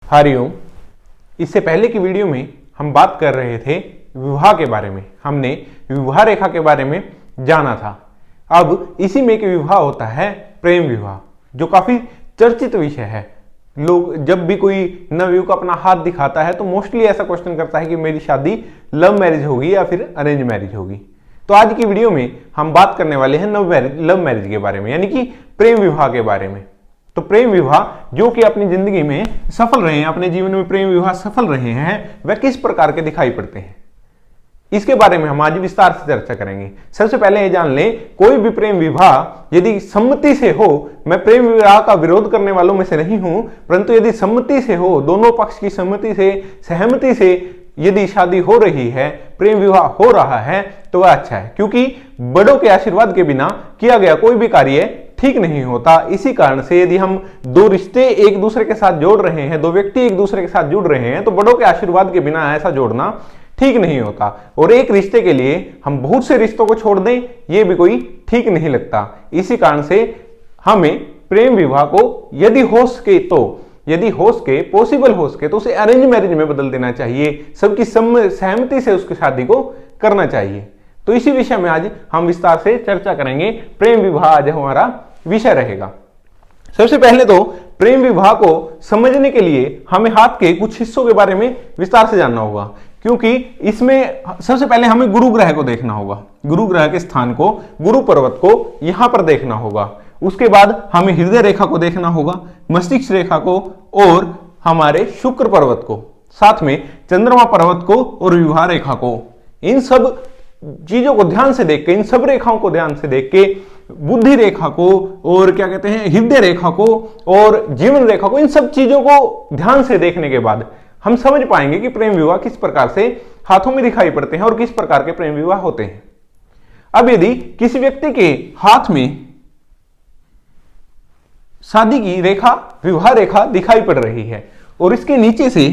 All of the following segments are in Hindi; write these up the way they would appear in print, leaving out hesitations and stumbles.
हरिओम। इससे पहले की वीडियो में हम बात कर रहे थे विवाह के बारे में। हमने विवाह रेखा के बारे में जाना था। अब इसी में एक विवाह होता है प्रेम विवाह, जो काफी चर्चित विषय है। लोग जब भी कोई नवयुवक अपना हाथ दिखाता है तो मोस्टली ऐसा क्वेश्चन करता है कि मेरी शादी लव मैरिज होगी या फिर अरेंज मैरिज होगी। तो आज की वीडियो में हम बात करने वाले हैं लव मैरिज के बारे में, यानी कि प्रेम विवाह के बारे में। तो प्रेम विवाह जो कि अपनी जिंदगी में सफल रहे हैं, अपने जीवन में प्रेम विवाह सफल रहे हैं, वह किस प्रकार के दिखाई पड़ते हैं, इसके बारे में हम आज विस्तार से चर्चा करेंगे। सबसे पहले ये जान लें, कोई भी प्रेम विवाह यदि सम्मति से हो, मैं प्रेम विवाह का विरोध करने वालों में से नहीं हूं, परंतु यदि सम्मति से हो, दोनों पक्ष की सम्मति से, सहमति से यदि शादी हो रही है, प्रेम विवाह हो रहा है, तो वह अच्छा है। क्योंकि बड़ों के आशीर्वाद के बिना किया गया कोई भी कार्य ठीक नहीं होता। इसी कारण से यदि हम दो रिश्ते एक दूसरे के साथ जोड़ रहे हैं, दो व्यक्ति एक दूसरे के साथ जुड़ रहे हैं, तो बड़ों के आशीर्वाद के बिना ऐसा जोड़ना ठीक नहीं होता। और एक रिश्ते के लिए हम बहुत से रिश्तों को छोड़ दें, यह भी कोई ठीक नहीं लगता। इसी कारण से हमें प्रेम विवाह को यदि हो सके, पॉसिबल हो सके, तो उसे अरेंज मैरिज में बदल देना चाहिए। सबकी सहमति से उसकी शादी को करना चाहिए। तो इसी विषय में आज हम विस्तार से चर्चा करेंगे। प्रेम विवाह आज हमारा विषय रहेगा। सबसे पहले तो प्रेम विवाह को समझने के लिए हमें हाथ के कुछ हिस्सों के बारे में विस्तार से जानना होगा, क्योंकि इसमें सबसे पहले हमें गुरु ग्रह को देखना होगा। गुरु ग्रह के स्थान को, गुरु पर्वत को यहां पर देखना होगा। उसके बाद हमें हृदय रेखा को देखना होगा, मस्तिष्क रेखा को और हमारे शुक्र पर्वत को, साथ में चंद्रमा पर्वत को और विवाह रेखा को। इन सब चीजों को ध्यान से देख के, इन सब रेखाओं को ध्यान से देख के, बुद्धि रेखा को और क्या कहते हैं हृदय रेखा को और जीवन रेखा को, इन सब चीजों को ध्यान से देखने के बाद हम समझ पाएंगे कि प्रेम विवाह किस प्रकार से हाथों में दिखाई पड़ते हैं और किस प्रकार के प्रेम विवाह होते हैं। अब यदि किसी व्यक्ति के हाथ में शादी की रेखा, विवाह रेखा दिखाई पड़ रही है और इसके नीचे से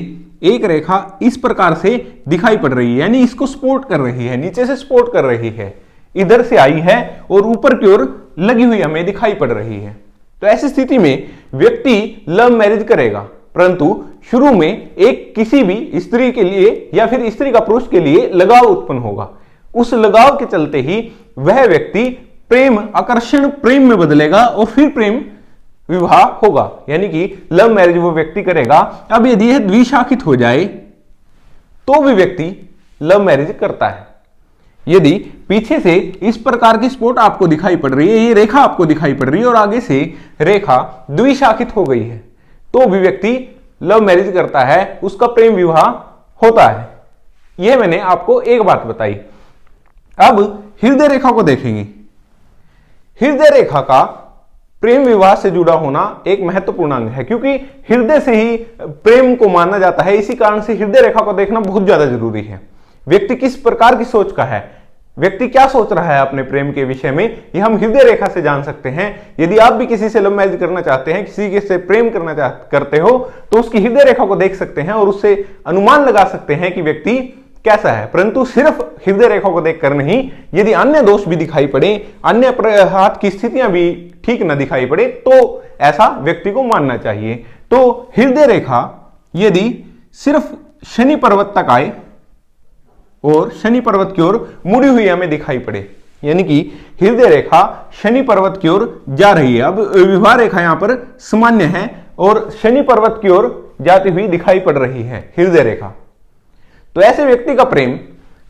एक रेखा इस प्रकार से दिखाई पड़ रही है, यानी इसको सपोर्ट कर रही है, नीचे से सपोर्ट कर रही है, इधर से आई है और ऊपर की ओर लगी हुई हमें दिखाई पड़ रही है, तो ऐसी स्थिति में व्यक्ति लव मैरिज करेगा। परंतु शुरू में एक किसी भी स्त्री के लिए या फिर स्त्री का पुरुष के लिए लगाव उत्पन्न होगा। उस लगाव के चलते ही वह व्यक्ति प्रेम, आकर्षण प्रेम में बदलेगा और फिर प्रेम विवाह होगा, यानी कि लव मैरिज वो व्यक्ति करेगा। अब यदि यह द्विशाखित हो जाए तो भी व्यक्ति लव मैरिज करता है। यदि पीछे से इस प्रकार की स्पॉट आपको दिखाई पड़ रही है, ये रेखा आपको दिखाई पड़ रही है और आगे से रेखा द्विशाखित हो गई है, तो भी व्यक्ति लव मैरिज करता है, उसका प्रेम विवाह होता है। यह मैंने आपको एक बात बताई। अब हृदय रेखा को देखेंगे। हृदय रेखा का प्रेम विवाह से जुड़ा होना एक महत्वपूर्ण अंग है, क्योंकि हृदय से ही प्रेम को माना जाता है। इसी कारण से हृदय रेखा को देखना बहुत ज्यादा जरूरी है। व्यक्ति किस प्रकार की सोच का है, व्यक्ति क्या सोच रहा है अपने प्रेम के विषय में, यह हम हृदय रेखा से जान सकते हैं। यदि आप भी किसी से लव मैरिज करना चाहते हैं, किसी से प्रेम करते हो, तो उसकी हृदय रेखा को देख सकते हैं और उससे अनुमान लगा सकते हैं कि व्यक्ति कैसा है। परंतु सिर्फ हृदय रेखा को देखकर नहीं, यदि अन्य दोष भी दिखाई पड़े, अन्य हाथ की स्थितियां भी ठीक न दिखाई पड़े, तो ऐसा व्यक्ति को मानना चाहिए। तो हृदय रेखा यदि सिर्फ शनि पर्वत तक आए और शनि पर्वत की ओर मुड़ी हुई हमें दिखाई पड़े, यानी कि हृदय रेखा शनि पर्वत की ओर जा रही है। अब विवाह रेखा यहां पर सामान्य है और शनि पर्वत की ओर जाती हुई दिखाई पड़ रही है हृदय रेखा, तो ऐसे व्यक्ति का प्रेम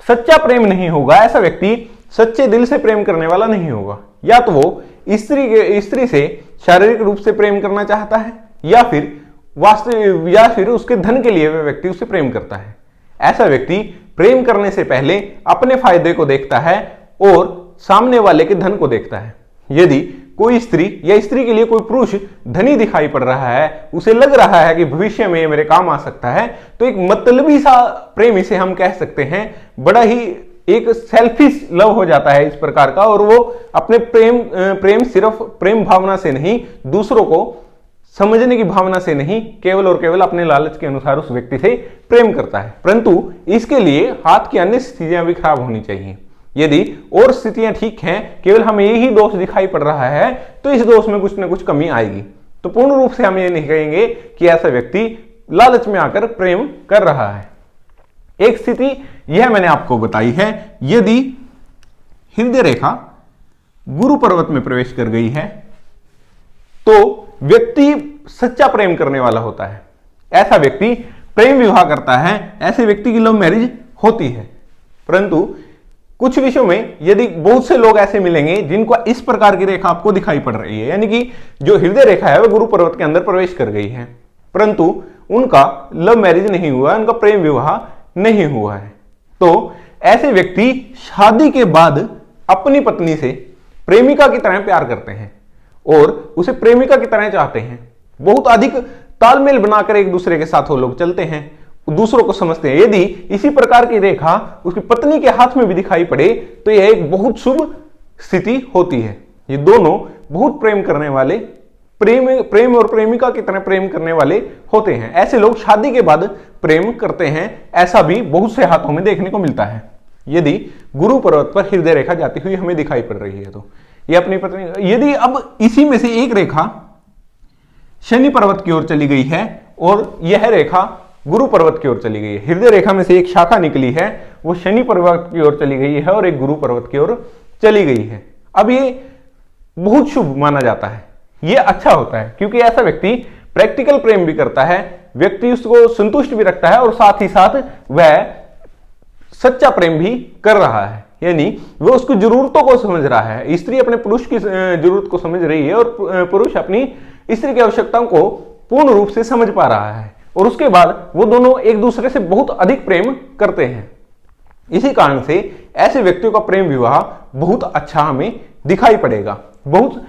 सच्चा प्रेम नहीं होगा। ऐसा व्यक्ति सच्चे दिल से प्रेम करने वाला नहीं होगा। या तो वो स्त्री से शारीरिक रूप से प्रेम करना चाहता है, या फिर उसके धन के लिए वह व्यक्ति उससे प्रेम करता है। ऐसा व्यक्ति प्रेम करने से पहले अपने फायदे को देखता है और सामने वाले के धन को देखता है। यदि कोई स्त्री या स्त्री के लिए कोई पुरुष धनी दिखाई पड़ रहा है, उसे लग रहा है कि भविष्य में मेरे काम आ सकता है, तो एक मतलबी सा प्रेम इसे हम कह सकते हैं। बड़ा ही एक सेल्फिश लव हो जाता है इस प्रकार का, और वो अपने प्रेम सिर्फ प्रेम भावना से नहीं, दूसरों को समझने की भावना से नहीं, केवल और केवल अपने लालच के अनुसार उस व्यक्ति से प्रेम करता है। परंतु इसके लिए हाथ की अन्य स्थितियां भी खराब होनी चाहिए। यदि और स्थितियां ठीक हैं, केवल हमें यही दोष दिखाई पड़ रहा है, तो इस दोष में कुछ ना कुछ कमी आएगी। तो पूर्ण रूप से हम ये नहीं कहेंगे कि ऐसा व्यक्ति लालच में आकर प्रेम कर रहा है। एक स्थिति यह मैंने आपको बताई है, यदि हृदय रेखा गुरु पर्वत में प्रवेश कर गई है तो व्यक्ति सच्चा प्रेम करने वाला होता है। ऐसा व्यक्ति प्रेम विवाह करता है, ऐसे व्यक्ति की लव मैरिज होती है। परंतु कुछ विषयों में यदि बहुत से लोग ऐसे मिलेंगे जिनको इस प्रकार की रेखा आपको दिखाई पड़ रही है, यानी कि जो हृदय रेखा है वह गुरु पर्वत के अंदर प्रवेश कर गई है, परंतु उनका लव मैरिज नहीं हुआ, उनका प्रेम विवाह नहीं हुआ है, तो ऐसे व्यक्ति शादी के बाद अपनी पत्नी से प्रेमिका की तरह प्यार करते हैं और उसे प्रेमिका की तरह चाहते हैं। बहुत अधिक तालमेल बनाकर एक दूसरे के साथ वो लोग चलते हैं, दूसरों को समझते हैं। यदि इसी प्रकार की रेखा उसकी पत्नी के हाथ में भी दिखाई पड़े तो यह एक बहुत शुभ स्थिति होती है। ये दोनों बहुत प्रेम करने वाले, प्रेम और प्रेमिका की तरह प्रेम करने वाले होते हैं। ऐसे लोग शादी के बाद प्रेम करते हैं, ऐसा भी बहुत से हाथों में देखने को मिलता है। यदि गुरु पर्वत पर हृदय रेखा जाती हुई हमें दिखाई पड़ रही है तो ये अपनी पत्नी, यदि अब इसी में से एक रेखा शनि पर्वत की ओर चली गई है और यह रेखा गुरु पर्वत की ओर चली गई है, हृदय रेखा में से एक शाखा निकली है, वो शनि पर्वत की ओर चली गई है और एक गुरु पर्वत की ओर चली गई है, अब ये बहुत शुभ माना जाता है, ये अच्छा होता है, क्योंकि ऐसा व्यक्ति प्रैक्टिकल प्रेम भी करता है, व्यक्ति उसको संतुष्ट भी रखता है और साथ ही साथ वह सच्चा प्रेम भी कर रहा है, यानी वह उसकी जरूरतों को समझ रहा है। स्त्री अपने पुरुष की जरूरत को समझ रही है और पुरुष अपनी स्त्री की आवश्यकताओं को पूर्ण रूप से समझ पा रहा है और उसके बाद वो दोनों एक दूसरे से बहुत अधिक प्रेम करते हैं। इसी कारण से ऐसे व्यक्तियों का प्रेम विवाह बहुत अच्छा हमें दिखाई पड़ेगा, बहुत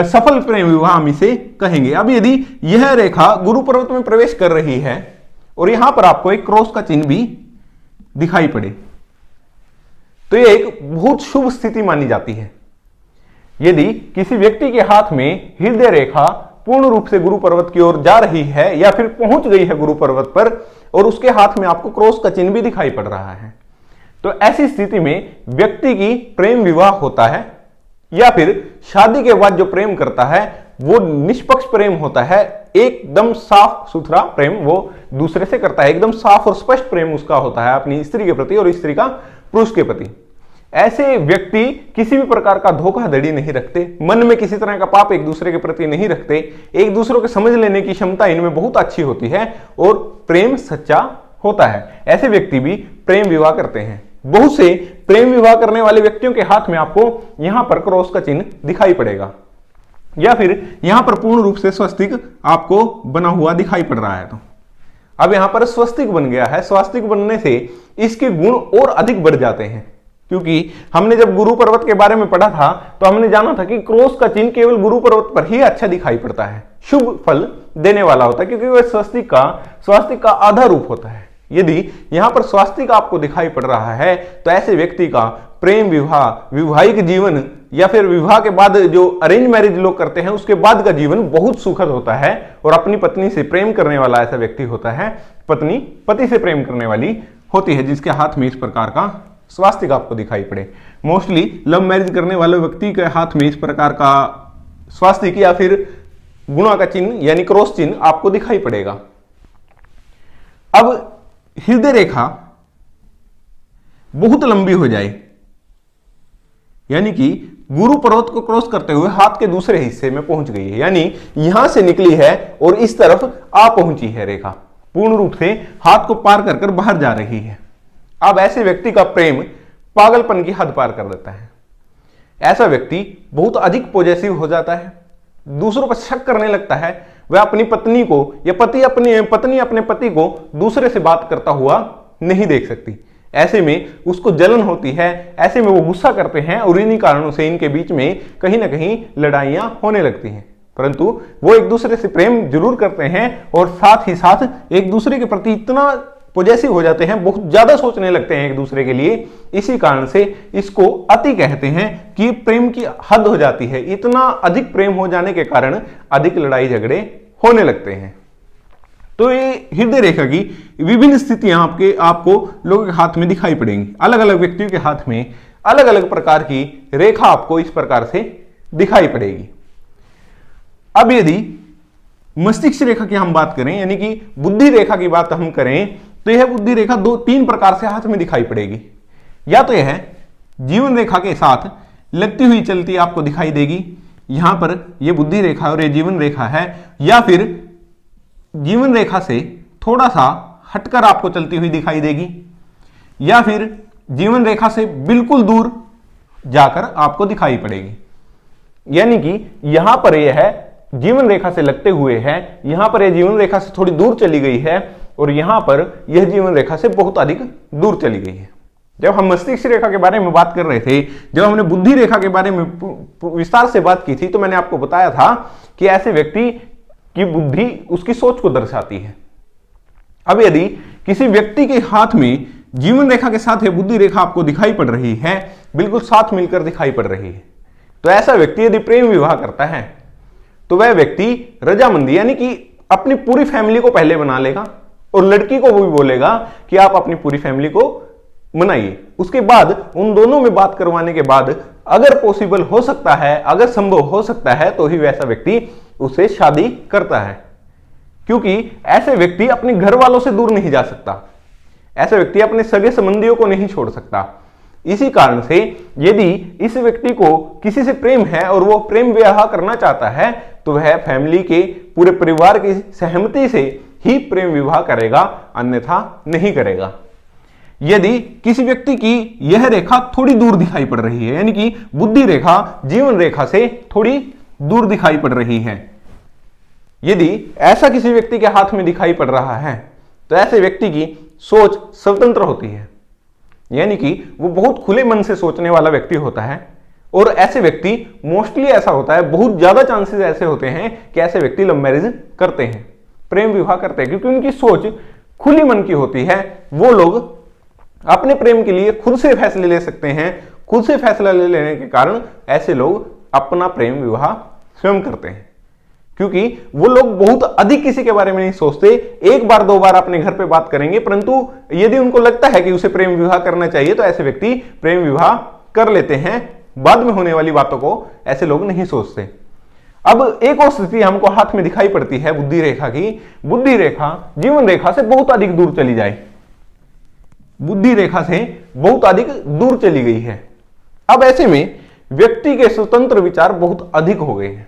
सफल प्रेम विवाह हम इसे कहेंगे। अब यदि यह रेखा गुरु पर्वत में प्रवेश कर रही है और यहां पर आपको एक क्रॉस का चिन्ह भी दिखाई पड़े तो यह एक बहुत शुभ स्थिति मानी जाती है। यदि किसी व्यक्ति के हाथ में हृदय रेखा पूर्ण रूप से गुरु पर्वत की ओर जा रही है या फिर पहुंच गई है गुरु पर्वत पर और उसके हाथ में आपको क्रॉस का चिन्ह भी दिखाई पड़ रहा है, तो ऐसी स्थिति में व्यक्ति की प्रेम विवाह होता है या फिर शादी के बाद जो प्रेम करता है वो निष्पक्ष प्रेम होता है, एकदम साफ सुथरा प्रेम वो दूसरे से करता है, एकदम साफ और स्पष्ट प्रेम उसका होता है अपनी स्त्री के प्रति और स्त्री का पुरुष के प्रति। ऐसे व्यक्ति किसी भी प्रकार का धोखाधड़ी नहीं रखते, मन में किसी तरह का पाप एक दूसरे के प्रति नहीं रखते, एक दूसरे को समझ लेने की क्षमता इनमें बहुत अच्छी होती है और प्रेम सच्चा होता है। ऐसे व्यक्ति भी प्रेम विवाह करते हैं। बहुत से प्रेम विवाह करने वाले व्यक्तियों के हाथ में आपको यहां पर क्रॉस का चिन्ह दिखाई पड़ेगा या फिर यहां पर पूर्ण रूप से स्वस्तिक आपको बना हुआ दिखाई पड़ रहा है। तो अब यहां पर स्वस्तिक बन गया है, स्वस्तिक बनने से इसके गुण और अधिक बढ़ जाते हैं, क्योंकि हमने जब गुरु पर्वत के बारे में पढ़ा था तो हमने जाना था कि क्रॉस का चिन्ह केवल गुरु पर्वत पर ही अच्छा दिखाई पड़ता है, शुभ फल देने वाला होता है, क्योंकि वह स्वास्तिक का आधा रूप होता है। यदि यहां पर स्वास्तिक आपको दिखाई पड़ रहा है तो ऐसे व्यक्ति का प्रेम विवाह, वैवाहिक जीवन या फिर विवाह के बाद जो अरेंज मैरिज लोग करते हैं उसके बाद का जीवन बहुत सुखद होता है और अपनी पत्नी से प्रेम करने वाला ऐसा व्यक्ति होता है, पत्नी पति से प्रेम करने वाली होती है जिसके हाथ में इस प्रकार का स्वास्तिक आपको दिखाई पड़े। मोस्टली लव मैरिज करने वाले व्यक्ति के हाथ में इस प्रकार का स्वास्तिक या फिर गुणा का चिन्ह यानी क्रॉस चिन्ह आपको दिखाई पड़ेगा। अब हृदय रेखा बहुत लंबी हो जाए, यानी कि गुरु पर्वत को क्रॉस करते हुए हाथ के दूसरे हिस्से में पहुंच गई है, यानी यहां से निकली है और इस तरफ आ पहुंची है रेखा, पूर्ण रूप से हाथ को पार कर कर बाहर जा रही है। अब ऐसे व्यक्ति का प्रेम पागलपन की हद पार कर देता है। ऐसा व्यक्ति बहुत अधिक पॉजेसिव हो जाता है, दूसरों पर शक करने लगता है, वह अपनी पत्नी को या पत्नी अपने पति को दूसरे से बात करता हुआ नहीं देख सकती। ऐसे में उसको जलन होती है, ऐसे में वो गुस्सा करते हैं और इन्हीं कारणों से इनके बीच में कहीं ना कहीं लड़ाइयां होने लगती हैं। परंतु वो एक दूसरे से प्रेम जरूर करते हैं और साथ ही साथ एक दूसरे के प्रति इतना पॉजेसिव हो जाते हैं, बहुत ज्यादा सोचने लगते हैं एक दूसरे के लिए। इसी कारण से इसको अति कहते हैं कि प्रेम की हद हो जाती है। इतना अधिक प्रेम हो जाने के कारण अधिक लड़ाई झगड़े होने लगते हैं। तो ये हृदय रेखा की विभिन्न स्थितियां आपको लोगों के हाथ में दिखाई पड़ेंगी। अलग अलग व्यक्तियों के हाथ में अलग अलग प्रकार की रेखा आपको इस प्रकार से दिखाई पड़ेगी। अब यदि मस्तिष्क रेखा की हम बात करें, यानी कि बुद्धि रेखा की बात हम करें, तो यह बुद्धि रेखा तीन प्रकार से हाथ में दिखाई पड़ेगी। या तो यह जीवन रेखा के साथ लगती हुई चलती आपको दिखाई देगी, यहां पर यह बुद्धि रेखा और यह जीवन रेखा है, या फिर जीवन रेखा से थोड़ा सा हटकर आपको चलती हुई दिखाई देगी, या फिर जीवन रेखा से बिल्कुल दूर जाकर आपको दिखाई पड़ेगी। यानी कि यहां पर यह जीवन रेखा से लगते हुए है, यहां पर यह जीवन रेखा से थोड़ी दूर चली गई है, और यहां पर यह जीवन रेखा से बहुत अधिक दूर चली गई है। जब हम मस्तिष्क रेखा के बारे में बात कर रहे थे, जब हमने बुद्धि रेखा के बारे में विस्तार से बात की थी, तो मैंने आपको बताया था कि ऐसे व्यक्ति की बुद्धि उसकी सोच को दर्शाती है। अब यदि किसी व्यक्ति के हाथ में जीवन रेखा के साथ यह बुद्धि रेखा आपको दिखाई पड़ रही है, बिल्कुल साथ मिलकर दिखाई पड़ रही है, तो ऐसा व्यक्ति यदि प्रेम विवाह करता है तो वह व्यक्ति रजामंदी, यानी कि अपनी पूरी फैमिली को पहले मना लेगा और लड़की को भी बोलेगा कि आप अपनी पूरी फैमिली को मनाइए। उसके बाद उन दोनों में बात करवाने के बाद अगर पॉसिबल हो सकता है, अगर संभव हो सकता है, तो ही वैसा व्यक्ति उससे शादी करता है, क्योंकि ऐसे व्यक्ति अपने घर वालों से दूर नहीं जा सकता, ऐसा व्यक्ति अपने सगे संबंधियों को नहीं छोड़ सकता। इसी कारण से यदि इस व्यक्ति को किसी से प्रेम है और वो प्रेम विवाह करना चाहता है, तो वह फैमिली के पूरे परिवार की सहमति से ही प्रेम विवाह करेगा, अन्यथा नहीं करेगा। यदि किसी व्यक्ति की यह रेखा थोड़ी दूर दिखाई पड़ रही है, यानी कि बुद्धि रेखा जीवन रेखा से थोड़ी दूर दिखाई पड़ रही है, यदि ऐसा किसी व्यक्ति के हाथ में दिखाई पड़ रहा है, तो ऐसे व्यक्ति की सोच स्वतंत्र होती है, यानी कि वो बहुत खुले मन से सोचने वाला व्यक्ति होता है। और ऐसे व्यक्ति मोस्टली ऐसा होता है, बहुत ज्यादा चांसेस ऐसे होते हैं कि ऐसे व्यक्ति लव मैरिज करते हैं, प्रेम विवाह करते हैं, क्योंकि उनकी सोच खुली मन की होती है। वो लोग अपने प्रेम के लिए खुद से फैसले ले सकते हैं, खुद से फैसला ले लेने के कारण ऐसे लोग अपना प्रेम विवाह स्वयं करते हैं, क्योंकि वो लोग बहुत अधिक किसी के बारे में नहीं सोचते। एक बार दो बार अपने घर पे बात करेंगे, परंतु यदि उनको लगता है कि उसे प्रेम विवाह करना चाहिए, तो ऐसे व्यक्ति प्रेम विवाह कर लेते हैं। बाद में होने वाली बातों को ऐसे लोग नहीं सोचते। अब एक और स्थिति हमको हाथ में दिखाई पड़ती है बुद्धि रेखा की, बुद्धि रेखा जीवन रेखा से बहुत अधिक दूर चली जाए, बुद्धि रेखा से बहुत अधिक दूर चली गई है। अब ऐसे में व्यक्ति के स्वतंत्र विचार बहुत अधिक हो गए हैं,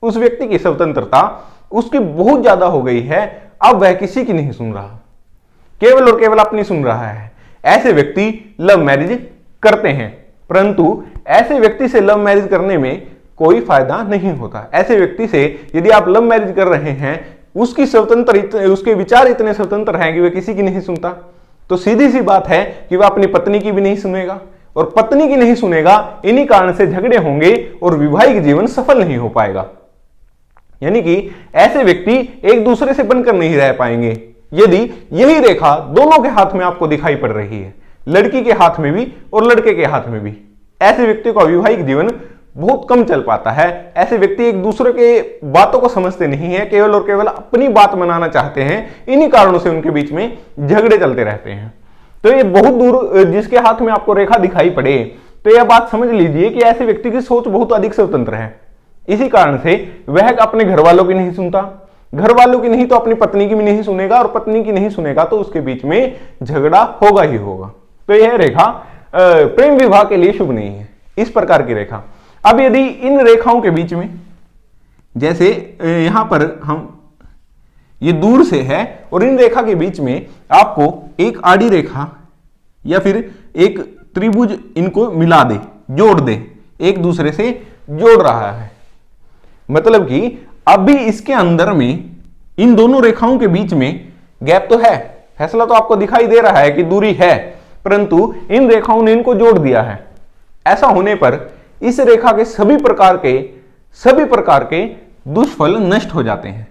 उस व्यक्ति की स्वतंत्रता उसकी बहुत ज्यादा हो गई है। अब वह किसी की नहीं सुन रहा, केवल और केवल अपनी सुन रहा है। ऐसे व्यक्ति लव मैरिज करते हैं, परंतु ऐसे व्यक्ति से लव मैरिज करने में कोई फायदा नहीं होता। ऐसे व्यक्ति से यदि आप लव मैरिज कर रहे हैं, उसकी स्वतंत्र उसके विचार इतने स्वतंत्र हैं कि वह किसी की नहीं सुनता, तो सीधी सी बात है कि वह अपनी पत्नी की भी नहीं सुनेगा, और पत्नी की नहीं सुनेगा, इन्हीं कारण से झगड़े होंगे और वैवाहिक जीवन सफल नहीं हो पाएगा। यानी कि ऐसे व्यक्ति एक दूसरे से बनकर नहीं रह पाएंगे। यदि यही रेखा दोनों के हाथ में आपको दिखाई पड़ रही है, लड़की के हाथ में भी और लड़के के हाथ में भी, ऐसे व्यक्ति का वैवाहिक जीवन बहुत कम चल पाता है। ऐसे व्यक्ति एक दूसरे के बातों को समझते नहीं है, केवल और केवल अपनी बात मनाना चाहते हैं, इन्हीं कारणों से उनके बीच में झगड़े चलते रहते हैं। तो ये बहुत दूर जिसके हाथ में आपको रेखा दिखाई पड़े, तो यह बात समझ लीजिए कि ऐसे व्यक्ति की सोच बहुत अधिक स्वतंत्र है। इसी कारण से वह अपने घर वालों की नहीं सुनता, घर वालों की नहीं तो अपनी पत्नी की भी नहीं सुनेगा, और पत्नी की नहीं सुनेगा तो उसके बीच में झगड़ा होगा ही होगा। तो यह रेखा प्रेम विवाह के लिए शुभ नहीं है, इस प्रकार की रेखा। अब यदि इन रेखाओं के बीच में, जैसे यहां पर हम ये दूर से है, और इन रेखा के बीच में आपको एक आड़ी रेखा या फिर एक त्रिभुज इनको मिला दे, जोड़ दे, एक दूसरे से जोड़ रहा है, मतलब कि अभी इसके अंदर में इन दोनों रेखाओं के बीच में गैप तो है, फैसला तो आपको दिखाई दे रहा है कि दूरी है, परंतु इन रेखाओं ने इनको जोड़ दिया है। ऐसा होने पर इस रेखा के सभी प्रकार के दुष्फल नष्ट हो जाते हैं।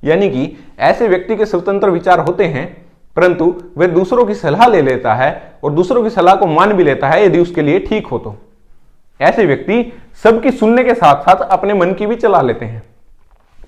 यानी कि ऐसे व्यक्ति के स्वतंत्र विचार होते हैं, परंतु वह दूसरों की सलाह ले लेता है और दूसरों की सलाह को मान भी लेता है यदि उसके लिए ठीक हो तो। ऐसे व्यक्ति सबकी सुनने के साथ साथ अपने मन की भी चला लेते हैं।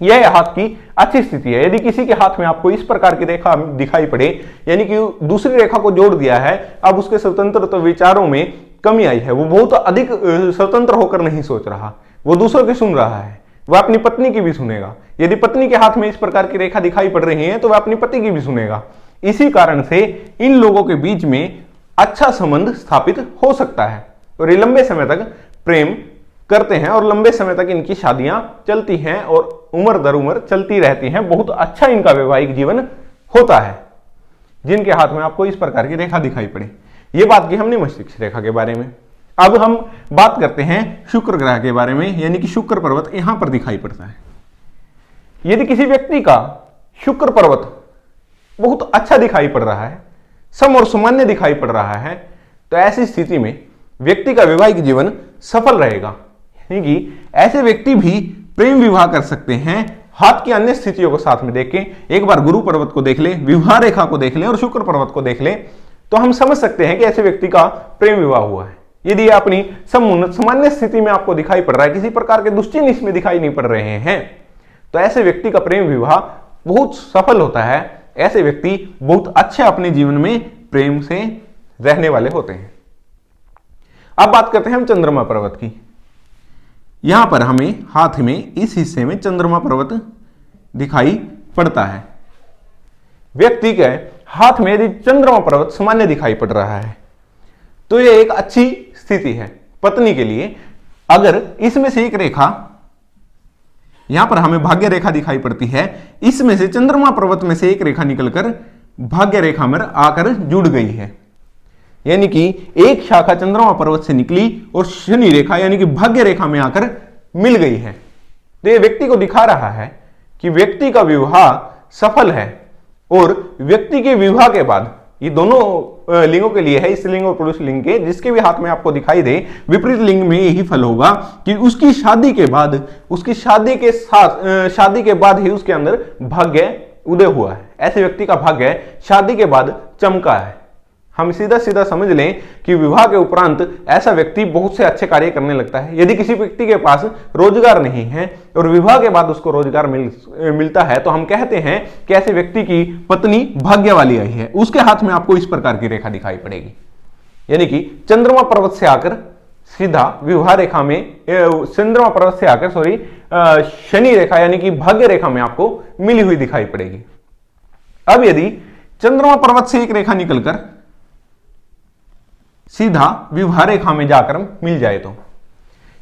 यह हाथ की अच्छी स्थिति है। यदि किसी के हाथ में आपको इस प्रकार की रेखा दिखाई पड़े, यानी कि दूसरी रेखा को जोड़ दिया है, अब उसके स्वतंत्र विचारों में कमी आई है, वो बहुत अधिक स्वतंत्र होकर नहीं सोच रहा, वो दूसरों की सुन रहा है, वह अपनी पत्नी की भी सुनेगा। यदि पत्नी के हाथ में इस प्रकार की रेखा दिखाई पड़ रही है तो वह अपनी पति की भी सुनेगा। इसी कारण से इन लोगों के बीच में अच्छा संबंध स्थापित हो सकता है और ये लंबे समय तक प्रेम करते हैं और लंबे समय तक इनकी शादियां चलती हैं और उम्र दर उम्र चलती रहती हैं। बहुत अच्छा इनका वैवाहिक जीवन होता है जिनके हाथ में आपको इस प्रकार की रेखा दिखाई पड़े। ये बात की हमने मस्तिष्क रेखा के बारे में। अब हम बात करते हैं शुक्र ग्रह के बारे में, यानी कि शुक्र पर्वत यहां पर दिखाई पड़ता है। यदि किसी व्यक्ति का शुक्र पर्वत बहुत अच्छा दिखाई पड़ रहा है, सम और सामान्य दिखाई पड़ रहा है, तो ऐसी स्थिति में व्यक्ति का वैवाहिक जीवन सफल रहेगा। यानी कि ऐसे व्यक्ति भी प्रेम विवाह कर सकते हैं। हाथ की अन्य स्थितियों को साथ में देख के, एक बार गुरु पर्वत को देख ले, विवाह रेखा को देख ले और शुक्र पर्वत को देख ले, तो हम समझ सकते हैं कि ऐसे व्यक्ति का प्रेम विवाह हुआ है। यदि अपनी समुन्नत सामान्य स्थिति में आपको दिखाई पड़ रहा है, किसी प्रकार के दुश्चिन्ह इसमें दिखाई नहीं पड़ रहे हैं, तो ऐसे व्यक्ति का प्रेम विवाह बहुत सफल होता है। ऐसे व्यक्ति बहुत अच्छे अपने जीवन में प्रेम से रहने वाले होते हैं। अब बात करते हैं हम चंद्रमा पर्वत की। यहां पर हमें हाथ में इस हिस्से में चंद्रमा पर्वत दिखाई पड़ता है। व्यक्ति के हाथ में यदि चंद्रमा पर्वत सामान्य दिखाई पड़ रहा है तो यह एक अच्छी स्थिति है पत्नी के लिए। अगर इसमें से एक रेखा, यहां पर हमें भाग्य रेखा दिखाई पड़ती है, इसमें से चंद्रमा पर्वत में से एक रेखा निकलकर भाग्य रेखा में आकर जुड़ गई है, यानी कि एक शाखा चंद्रमा पर्वत से निकली और शनि रेखा यानी कि भाग्य रेखा में आकर मिल गई है, तो यह व्यक्ति को दिखा रहा है कि व्यक्ति का विवाह सफल है। और व्यक्ति के विवाह के बाद, ये दोनों लिंगों के लिए है, स्त्रीलिंग और पुरुष लिंग के, जिसके भी हाथ में आपको दिखाई दे, विपरीत लिंग में यही फल होगा कि उसकी शादी के बाद, उसकी शादी के साथ शादी के बाद ही उसके अंदर भाग्य उदय हुआ है। ऐसे व्यक्ति का भाग्य शादी के बाद चमका है। हम सीधा सीधा समझ लें कि विवाह के उपरांत ऐसा व्यक्ति बहुत से अच्छे कार्य करने लगता है। यदि किसी व्यक्ति के पास रोजगार नहीं है और विवाह के बाद उसको रोजगार मिलता है, तो हम कहते हैं कि ऐसे व्यक्ति की पत्नी भाग्य वाली आई है। उसके हाथ में आपको इस प्रकार की रेखा दिखाई पड़ेगी, यानी कि चंद्रमा पर्वत से आकर सीधा विवाह रेखा में, चंद्रमा पर्वत से आकर शनि रेखा यानी कि भाग्य रेखा में आपको मिली हुई दिखाई पड़ेगी। अब यदि चंद्रमा पर्वत से एक रेखा निकलकर सीधा विवाह रेखा में जाकर मिल जाए तो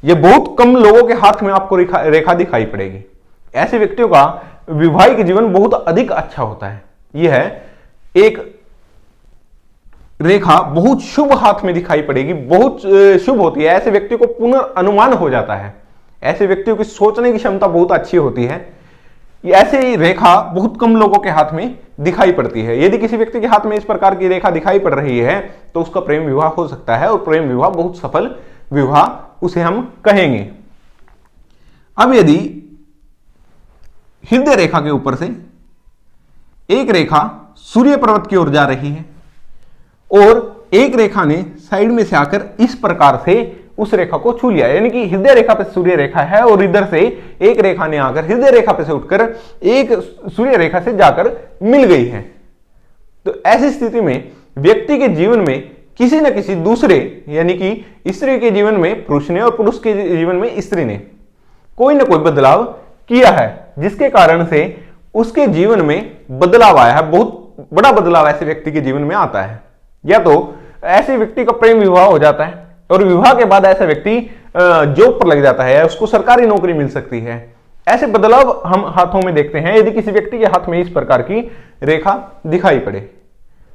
यह बहुत कम लोगों के हाथ में आपको रेखा दिखाई पड़ेगी। ऐसे व्यक्तियों का वैवाहिक जीवन बहुत अधिक अच्छा होता है। यह एक रेखा बहुत शुभ हाथ में दिखाई पड़ेगी, बहुत शुभ होती है। ऐसे व्यक्ति को पुनर्अनुमान हो जाता है। ऐसे व्यक्तियों की सोचने की क्षमता बहुत अच्छी होती है। ऐसे रेखा बहुत कम लोगों के हाथ में दिखाई पड़ती है। यदि किसी व्यक्ति के हाथ में इस प्रकार की रेखा दिखाई पड़ रही है तो उसका प्रेम विवाह हो सकता है और प्रेम विवाह बहुत सफल विवाह उसे हम कहेंगे। अब यदि हृदय रेखा के ऊपर से एक रेखा सूर्य पर्वत की ओर जा रही है और एक रेखा ने साइड में से आकर इस प्रकार से उस रेखा को छू लिया, यानी कि हृदय रेखा पे सूर्य रेखा है और इधर से एक रेखा ने आकर हृदय रेखा पे से उठकर एक सूर्य रेखा से जाकर मिल गई है, तो ऐसी स्थिति में व्यक्ति के जीवन में किसी न किसी दूसरे, यानी कि स्त्री के जीवन में पुरुष ने और पुरुष के जीवन में स्त्री ने कोई ना कोई बदलाव किया है, जिसके कारण से उसके जीवन में बदलाव आया है। बहुत बड़ा बदलाव ऐसे व्यक्ति के जीवन में आता है। या तो ऐसे व्यक्ति का प्रेम विवाह हो जाता है और विवाह के बाद ऐसा व्यक्ति जॉब पर लग जाता है, उसको सरकारी नौकरी मिल सकती है। ऐसे बदलाव हम हाथों में देखते हैं यदि किसी व्यक्ति के हाथ में इस प्रकार की रेखा दिखाई पड़े।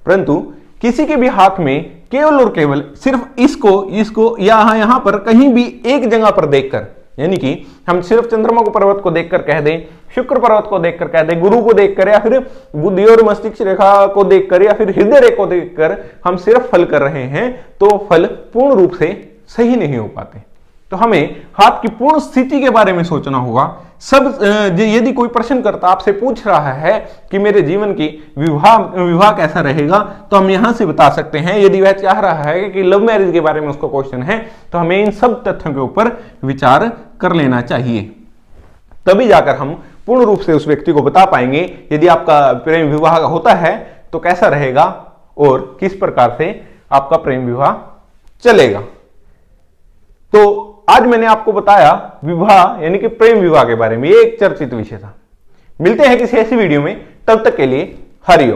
परंतु किसी के भी हाथ में केवल और केवल सिर्फ इसको यहां पर कहीं भी एक जगह पर देखकर, यानी कि हम सिर्फ चंद्रमा को पर्वत को देखकर कह दें, शुक्र पर्वत को देखकर कह दें, गुरु को देखकर या फिर बुद्धि और मस्तिष्क रेखा को देखकर या फिर हृदय रेखा को देखकर हम सिर्फ फल कर रहे हैं, तो फल पूर्ण रूप से सही नहीं हो पाते। तो हमें हाथ की पूर्ण स्थिति के बारे में सोचना होगा। यदि कोई प्रश्नकर्ता आपसे पूछ रहा है कि मेरे जीवन की विवाह कैसा रहेगा, तो हम यहां से बता सकते हैं। यदि वह चाह रहा है कि लव मैरिज के बारे में उसको क्वेश्चन है, तो हमें इन सब तथ्यों के ऊपर विचार कर लेना चाहिए, तभी जाकर हम पूर्ण रूप से उस व्यक्ति को बता पाएंगे यदि आपका प्रेम विवाह होता है तो कैसा रहेगा और किस प्रकार से आपका प्रेम विवाह चलेगा। तो आज मैंने आपको बताया विवाह यानी कि प्रेम विवाह के बारे में, ये एक चर्चित विषय था। मिलते हैं किसी ऐसी वीडियो में, तब तक के लिए हरिओम।